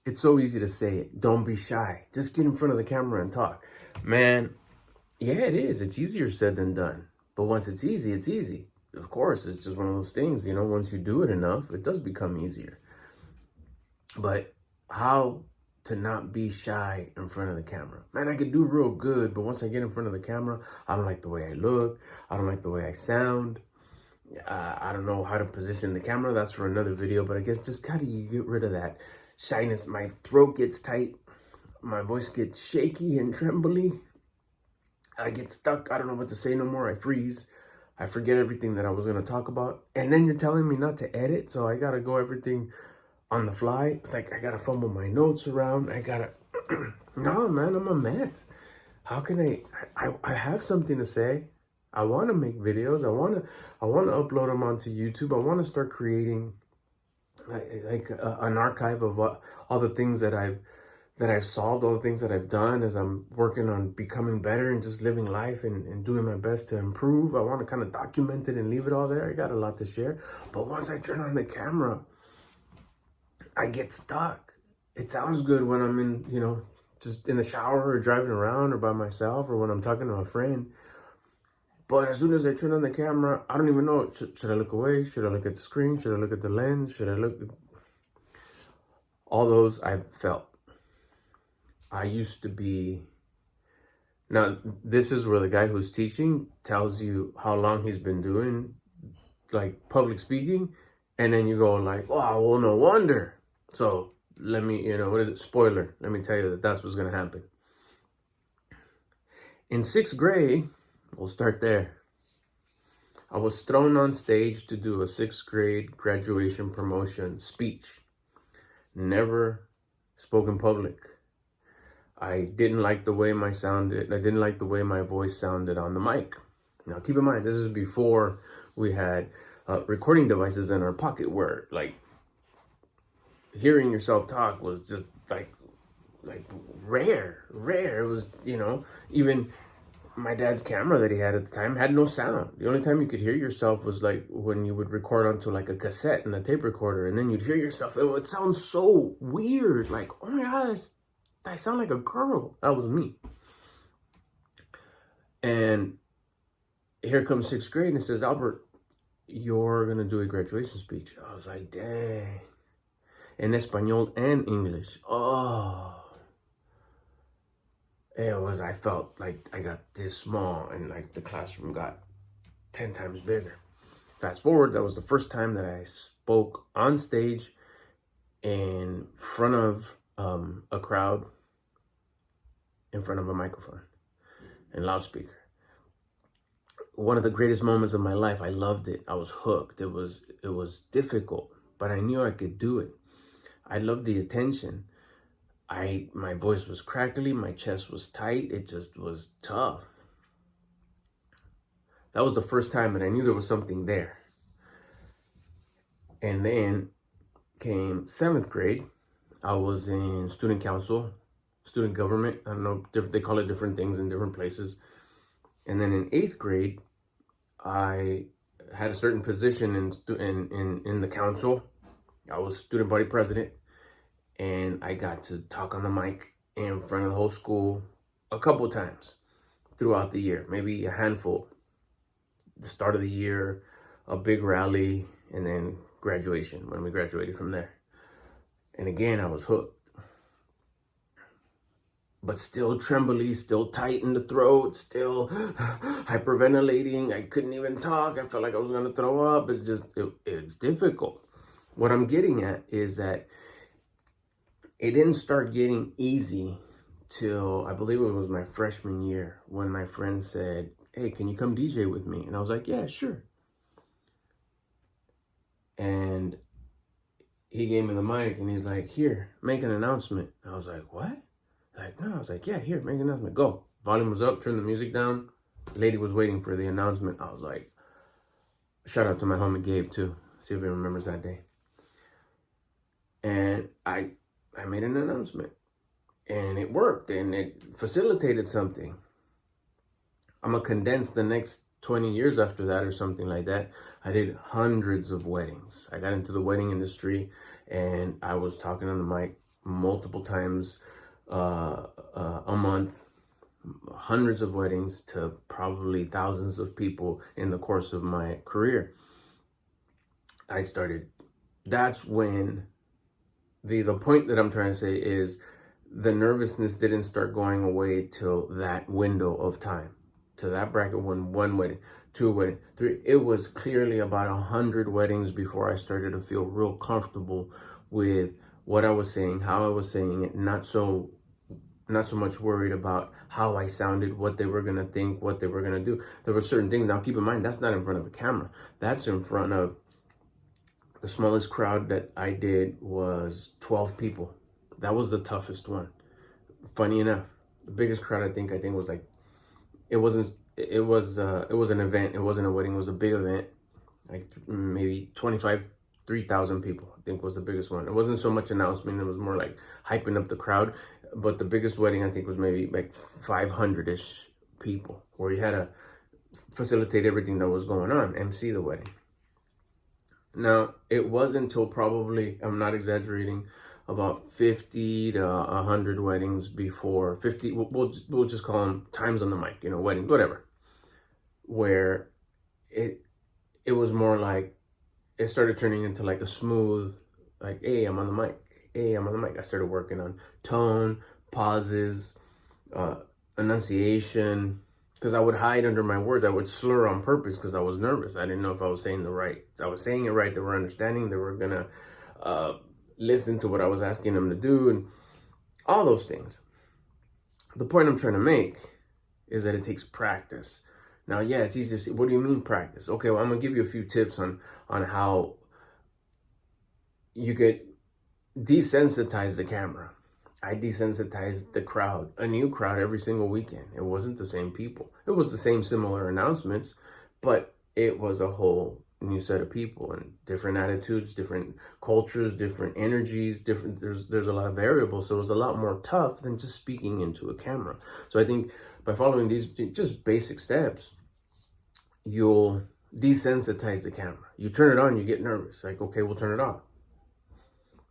It's so easy to say it. Don't be shy. Just get in front of the camera and talk. Man, yeah, it is. It's easier said than done. But once it's easy, it's easy. Of course, it's just one of those things, once you do it enough, it does become easier. But how to not be shy in front of the camera? Man, I could do real good, but once I get in front of the camera, I don't like the way I look. I don't like the way I sound. I don't know how to position the camera. That's for another video, but I guess just how do you get rid of that shyness? My throat gets tight. My voice gets shaky and trembly. I get stuck. I don't know what to say no more. I freeze. I forget everything that I was going to talk about. And then you're telling me not to edit, so I got to go everything on the fly. It's like I got to fumble my notes around. I got to... No, man, I'm a mess. How can I have something to say. I want to make videos. I want to upload them onto YouTube. I want to start creating like an archive of all the things that I've solved, all the things that I've done as I'm working on becoming better and just living life and doing my best to improve. I want to kind of document it and leave it all there. I got a lot to share. But once I turn on the camera, I get stuck. It sounds good when I'm in, just in the shower or driving around or by myself or when I'm talking to a friend. But as soon as I turn on the camera, I don't even know. Should I look away? Should I look at the screen? Should I look at the lens? Should I look at... All those I've felt. I used to be... Now, this is where the guy who's teaching tells you how long he's been doing, like, public speaking. And then you go like, oh, well, no wonder. So let me, what is it? Spoiler. Let me tell you that's what's going to happen. In 6th grade... We'll start there. I was thrown on stage to do a 6th grade graduation promotion speech. Never spoke in public. I didn't like the way I didn't like the way my voice sounded on the mic. Now, keep in mind, this is before we had recording devices in our pocket where, like, hearing yourself talk was just, like rare. It was, even... My dad's camera that he had at the time had no sound. The only time you could hear yourself was like when you would record onto like a cassette and a tape recorder, and then you'd hear yourself. It would sound so weird. Like, oh my God, I sound like a girl. That was me. And here comes 6th grade and it says, Albert, you're going to do a graduation speech. I was like, dang. In Espanol and English. Oh. I felt like I got this small and like the classroom got 10 times bigger. Fast forward, that was the first time that I spoke on stage in front of a crowd, in front of a microphone and loudspeaker. One of the greatest moments of my life. I loved it. I was hooked. It was difficult, but I knew I could do it. I loved the attention. My voice was crackly, my chest was tight, it just was tough. That was the first time that I knew there was something there. And then came 7th grade. I was in student council, student government. I don't know, they call it different things in different places. And then in 8th grade, I had a certain position in the council. I was student body president. And I got to talk on the mic in front of the whole school a couple times throughout the year, maybe a handful. The start of the year, a big rally, and then graduation when we graduated from there. And again, I was hooked. But still trembly, still tight in the throat, still hyperventilating. I couldn't even talk. I felt like I was going to throw up. It's difficult. What I'm getting at is that it didn't start getting easy till I believe it was my freshman year when my friend said, hey, can you come DJ with me? And I was like, yeah, sure. And he gave me the mic and he's like, here, make an announcement. I was like, what? Like, no, I was like, yeah, here, make an announcement. Go. Volume was up, turn the music down. Lady was waiting for the announcement. I was like, shout out to my homie Gabe too. See if he remembers that day. And I made an announcement and it worked and it facilitated something. I'm gonna condense the next 20 years after that or something like that. I did hundreds of weddings. I got into the wedding industry and I was talking on the mic multiple times a month, hundreds of weddings to probably thousands of people in the course of my career. That's when the point that I'm trying to say is the nervousness didn't start going away till that window of time, to that bracket when one wedding, two weddings, three. It was clearly about 100 weddings before I started to feel real comfortable with what I was saying, how I was saying it, not so much worried about how I sounded, what they were gonna think, what they were gonna do. There were certain things. Now keep in mind, that's not in front of a camera. That's in front of, the smallest crowd that I did was 12 people. That was the toughest one. Funny enough, the biggest crowd I think was like, it was an event. It wasn't a wedding. It was a big event. Like maybe 3,000 people, I think was the biggest one. It wasn't so much announcement. It was more like hyping up the crowd. But the biggest wedding I think was maybe like 500-ish people, where you had to facilitate everything that was going on, MC the wedding. Now, it wasn't until probably, I'm not exaggerating, about 50 to 100 weddings before, 50, we'll just call them times on the mic, weddings, whatever, where it was more like, it started turning into like a smooth, like, hey, I'm on the mic. Hey, I'm on the mic. I started working on tone, pauses, enunciation, because I would hide under my words. I would slur on purpose because I was nervous. I didn't know if I was saying I was saying it right. They were understanding. They were gonna listen to what I was asking them to do, and all those things. The point I'm trying to make is that it takes practice. Now, yeah, it's easy to say, what do you mean practice? Okay, well, I'm gonna give you a few tips on how you could desensitize the camera. I desensitized the crowd, a new crowd every single weekend. It wasn't the same people. It was the same similar announcements, but it was a whole new set of people and different attitudes, different cultures, different energies, there's a lot of variables. So it was a lot more tough than just speaking into a camera. So I think by following these just basic steps, you'll desensitize the camera. You turn it on, you get nervous. Like, okay, we'll turn it off.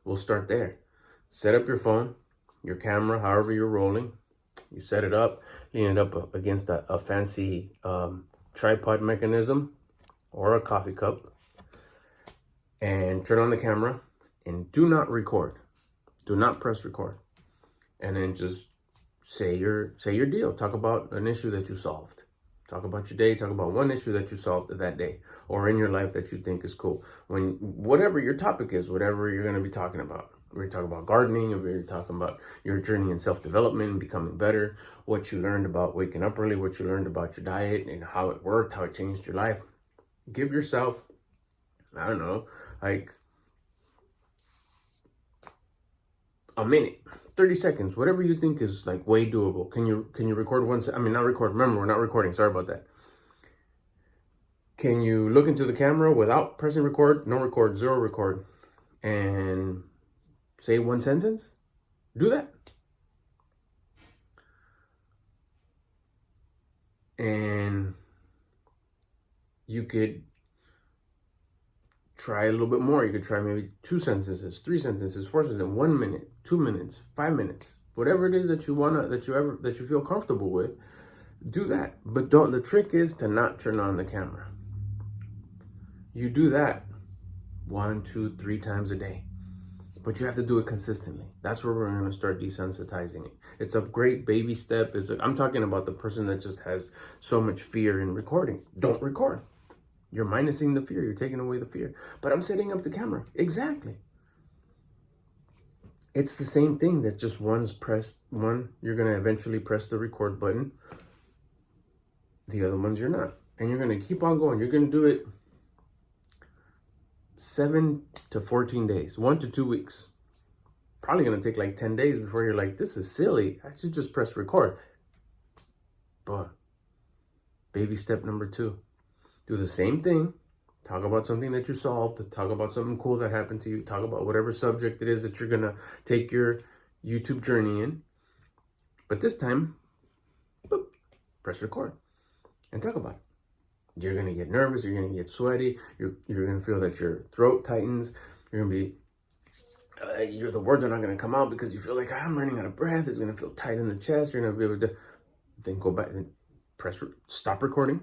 We'll start there. Set up your phone, your camera, however you're rolling. You set it up, lean it up against a fancy tripod mechanism or a coffee cup, and turn on the camera and do not record. Do not press record. And then just say your deal. Talk about an issue that you solved. Talk about your day. Talk about one issue that you solved that day or in your life that you think is cool. Whatever your topic is, whatever you're going to be talking about. We're talking about gardening, or we're talking about your journey in self-development and becoming better, what you learned about waking up early, what you learned about your diet and how it worked, how it changed your life. Give yourself, I don't know, like a minute, 30 seconds, whatever you think is like way doable. Can you record not record. Remember, we're not recording. Sorry about that. Can you look into the camera without pressing record? No record, zero record, and say one sentence? Do that. And you could try a little bit more. You could try maybe 2 sentences, 3 sentences, 4 sentences, 1 minute, 2 minutes, 5 minutes, whatever it is that you feel comfortable with. Do that. But the trick is to not turn on the camera. You do that 1, 2, 3 times a day. But you have to do it consistently. That's where we're going to start desensitizing it. It's a great baby step. I'm talking about the person that just has so much fear in recording. Don't record. You're minusing the fear. You're taking away the fear. But I'm setting up the camera. Exactly. It's the same thing, that just you're going to eventually press the record button. The other ones you're not. And you're going to keep on going. You're going to do it 7 to 14 days, 1 to 2 weeks. Probably going to take like 10 days before you're like, this is silly. I should just press record. But baby step number 2, do the same thing. Talk about something that you solved. Talk about something cool that happened to you. Talk about whatever subject it is that you're going to take your YouTube journey in. But this time, boop, press record and talk about it. You're going to get nervous. You're going to get sweaty. You're going to feel that your throat tightens. You're going to be the words are not going to come out because you feel like I'm running out of breath. It's going to feel tight in the chest. You're going to be able to then go back and stop recording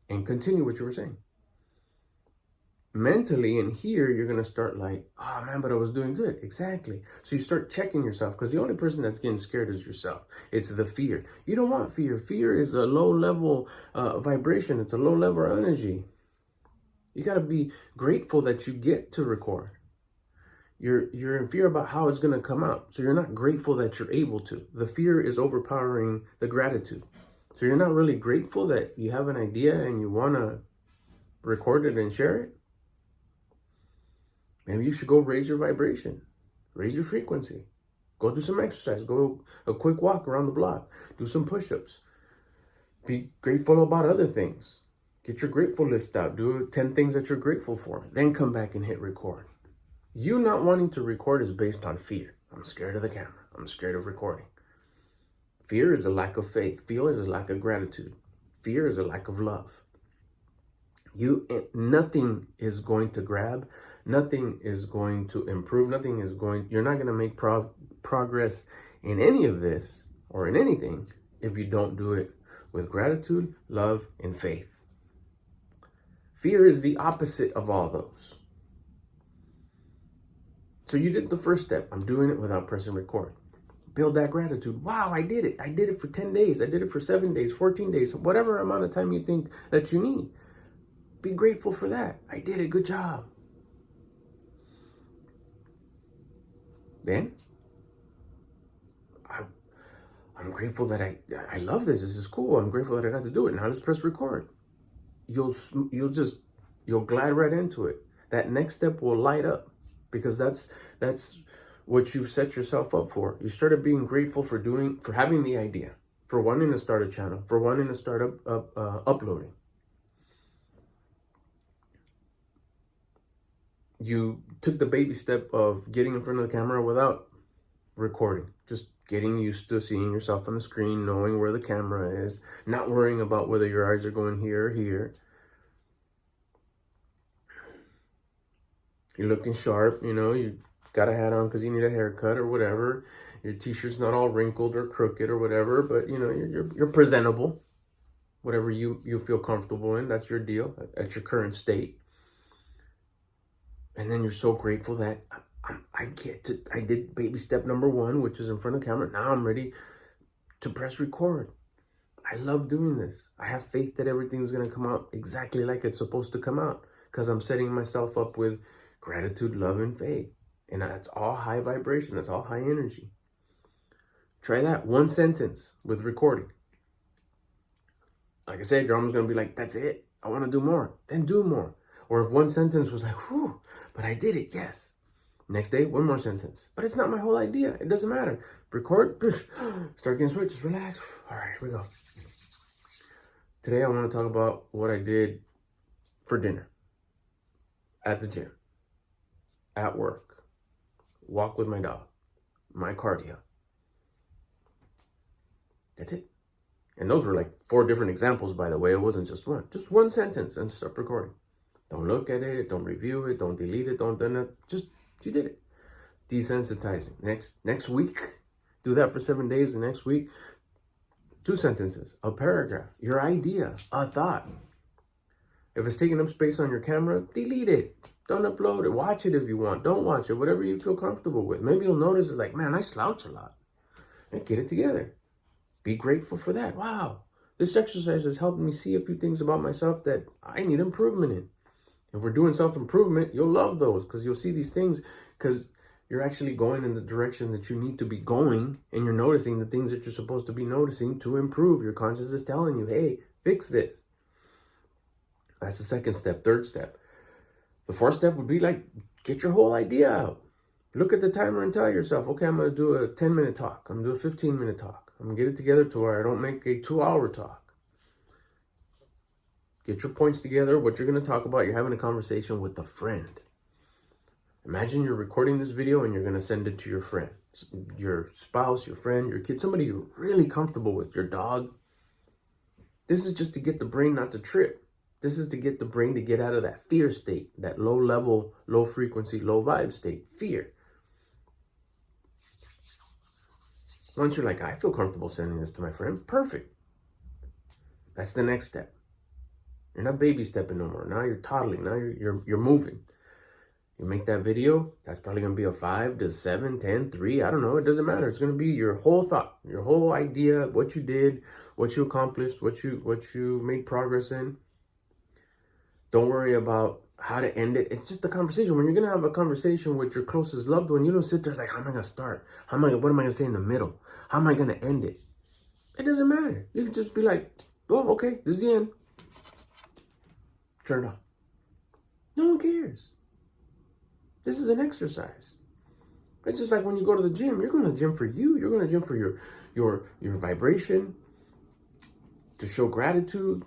and continue what you were saying. Mentally in here, you're going to start like, oh man, but I was doing good. Exactly. So you start checking yourself, because the only person that's getting scared is yourself. It's the fear. You don't want fear. Fear is a low level vibration. It's a low level energy. You got to be grateful that you get to record. You're in fear about how it's going to come out. So you're not grateful that you're able to. The fear is overpowering the gratitude. So you're not really grateful that you have an idea and you want to record it and share it. Maybe you should go raise your vibration, raise your frequency, go do some exercise, go a quick walk around the block, do some push-ups, be grateful about other things. Get your grateful list out, do 10 things that you're grateful for, then come back and hit record. You not wanting to record is based on fear. I'm scared of the camera. I'm scared of recording. Fear is a lack of faith. Fear is a lack of gratitude. Fear is a lack of love. Nothing is going to grab. Nothing is going to improve. You're not going to make progress in any of this or in anything if you don't do it with gratitude, love, and faith. Fear is the opposite of all those. So you did the first step. I'm doing it without pressing record. Build that gratitude. Wow, I did it. I did it for 10 days. I did it for 7 days, 14 days, whatever amount of time you think that you need. Be grateful for that. I did it. Good job. Then, I'm grateful that I love this. This is cool. I'm grateful that I got to do it. Now let's press record. You'll glide right into it. That next step will light up, because that's what you've set yourself up for. You started being grateful for having the idea, for wanting to start a channel, for wanting to start uploading. You took the baby step of getting in front of the camera without recording, just getting used to seeing yourself on the screen, knowing where the camera is, not worrying about whether your eyes are going here or here. You're looking sharp, you got a hat on because you need a haircut or whatever. Your t-shirt's not all wrinkled or crooked or whatever, but you're presentable. Whatever you feel comfortable in, that's your deal at your current state. And then you're so grateful that I did baby step number 1, which is in front of the camera. Now I'm ready to press record. I love doing this. I have faith that everything's going to come out exactly like it's supposed to come out, because I'm setting myself up with gratitude, love, and faith. And that's all high vibration. That's all high energy. Try that. 1 sentence with recording. Like I said, you're almost going to be like, that's it. I want to do more. Then do more. Or if 1 sentence was like, whew, but I did it, yes. Next day, 1 more sentence. But it's not my whole idea. It doesn't matter. Record, start getting switched, relax. All right, here we go. Today I want to talk about what I did for dinner, at the gym, at work, walk with my dog, my cardio. That's it. And those were like 4 different examples, by the way. It wasn't just one. Just 1 sentence and stop recording. Don't look at it. Don't review it. Don't delete it. Don't do it. Just, you did it. Desensitizing. Next week, do that for 7 days. The next week, 2 sentences, a paragraph, your idea, a thought. If it's taking up space on your camera, delete it. Don't upload it. Watch it if you want. Don't watch it. Whatever you feel comfortable with. Maybe you'll notice it's like, man, I slouch a lot. And get it together. Be grateful for that. Wow. This exercise has helped me see a few things about myself that I need improvement in. If we're doing self-improvement, you'll love those, because you'll see these things because you're actually going in the direction that you need to be going, and you're noticing the things that you're supposed to be noticing to improve. Your conscience is telling you, hey, fix this. That's the 2nd step. 3rd step. The 4th step would be like, get your whole idea out. Look at the timer and tell yourself, okay, I'm going to do a 10-minute talk. I'm going to do a 15-minute talk. I'm going to get it together to where I don't make a 2-hour talk. Get your points together, what you're going to talk about. You're having a conversation with a friend. Imagine you're recording this video and you're going to send it to your friend, your spouse, your friend, your kid, somebody you're really comfortable with, your dog. This is just to get the brain not to trip. This is to get the brain to get out of that fear state, that low level, low frequency, low vibe state, fear. Once you're like, I feel comfortable sending this to my friend, perfect. That's the next step. You're not baby stepping no more. Now you're toddling. Now you're moving. You make that video, that's probably going to be a 5 to 7, 10, 3. I don't know. It doesn't matter. It's going to be your whole thought, your whole idea, what you did, what you accomplished, what you made progress in. Don't worry about how to end it. It's just a conversation. When you're going to have a conversation with your closest loved one, you don't sit there like, how am I going to start? What am I going to say in the middle? How am I going to end it? It doesn't matter. You can just be like, oh, okay, this is the end. Turn it off. No one cares. This is an exercise. It's just like when you go to the gym. You're going to the gym for you. You're going to the gym for your vibration, to show gratitude,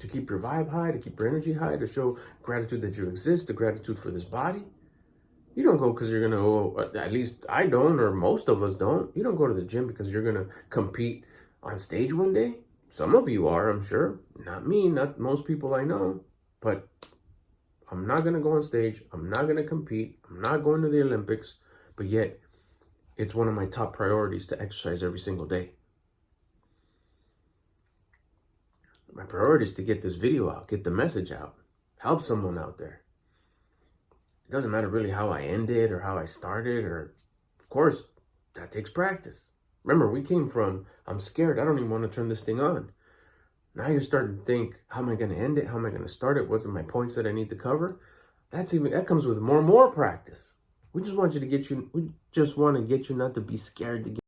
to keep your vibe high, to keep your energy high, to show gratitude that you exist, the gratitude for this body. You don't go because you're going to, at least I don't, or most of us don't. You don't go to the gym because you're going to compete on stage one day. Some of you are, I'm sure. Not me, not most people I know. But I'm not going to go on stage. I'm not going to compete. I'm not going to the Olympics. But yet, it's one of my top priorities to exercise every single day. My priority is to get this video out, get the message out, help someone out there. It doesn't matter really how I ended or how I started, or, of course, that takes practice. Remember, we came from, I'm scared, I don't even want to turn this thing on. Now you're starting to think, how am I going to end it? How am I going to start it? What are my points that I need to cover? That comes with more practice. We just want to get you not to be scared to get